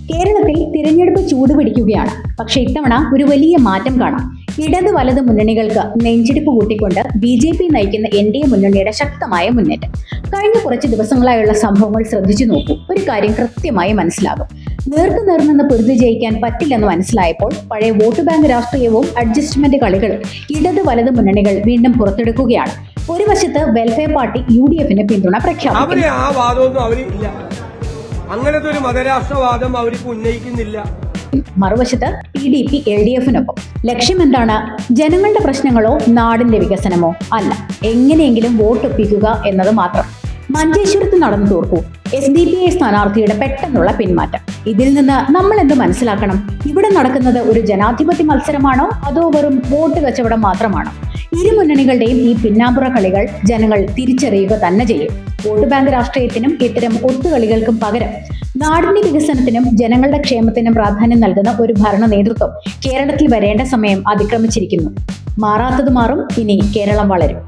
കേരളത്തിൽ തിരഞ്ഞെടുപ്പ് ചൂടുപിടിക്കുകയാണ്. പക്ഷെ ഇത്തവണ ഒരു വലിയ മാറ്റം കാണാം. ഇടത് വലത് മുന്നണികൾക്ക് നെഞ്ചിടിപ്പ് കൂട്ടിക്കൊണ്ട് BJP നയിക്കുന്ന NDA മുന്നണിയുടെ ശക്തമായ മുന്നേറ്റം. കഴിഞ്ഞ കുറച്ച് ദിവസങ്ങളായുള്ള സംഭവങ്ങൾ ശ്രദ്ധിച്ചു നോക്കൂ. ഒരു കാര്യം കൃത്യമായി മനസ്സിലാകും. നേർക്കുനേർ നിന്ന് പൊരുതി ജയിക്കാൻ പറ്റില്ലെന്ന് മനസ്സിലായപ്പോൾ പഴയ വോട്ട് ബാങ്ക് രാഷ്ട്രീയവും അഡ്ജസ്റ്റ്മെന്റ് കളികളും ഇടത് വലത് മുന്നണികൾ വീണ്ടും പുറത്തെടുക്കുകയാണ്. ഒരു വശത്ത് വെൽഫെയർ പാർട്ടി UDFന് പിന്തുണ പ്രഖ്യാപിച്ചു. അങ്ങനത്തെ ഒരു മതരാഷ്ട്രവാദം അവർക്ക് ഉന്നയിക്കുന്നില്ല. മറുവശത്ത് PDP LDFനൊപ്പം. ലക്ഷ്യം എന്താണ്? ജനങ്ങളുടെ പ്രശ്നങ്ങളോ നാടിന്റെ വികസനമോ അല്ല, എങ്ങനെയെങ്കിലും വോട്ടൊപ്പിക്കുക എന്നത് മാത്രം. മഞ്ചേശ്വരത്ത് നടന്നു തോർക്കൂ. SDPI സ്ഥാനാർത്ഥിയുടെ പെട്ടെന്നുള്ള പിന്മാറ്റം. ഇതിൽ നിന്ന് നമ്മൾ എന്ത് മനസ്സിലാക്കണം? ഇവിടെ നടക്കുന്നത് ഒരു ജനാധിപത്യ മത്സരമാണോ അതോ വെറും വോട്ട് കച്ചവടം മാത്രമാണോ? ഇരു മുന്നണികളുടെയും ഈ പിന്നാമ്പുറ കളികൾ ജനങ്ങൾ തിരിച്ചറിയുക തന്നെ ചെയ്യും. വോട്ട് ബാങ്ക് രാഷ്ട്രീയത്തിനും ഇത്തരം ഒത്തുകളികൾക്കും പകരം നാടിന്റെ വികസനത്തിനും ജനങ്ങളുടെ ക്ഷേമത്തിനും പ്രാധാന്യം നൽകുന്ന ഒരു ഭരണ നേതൃത്വം കേരളത്തിൽ വരേണ്ട സമയം അതിക്രമിച്ചിരിക്കുന്നു. മാറാത്തത് മാറും. ഇനി കേരളം വളരും.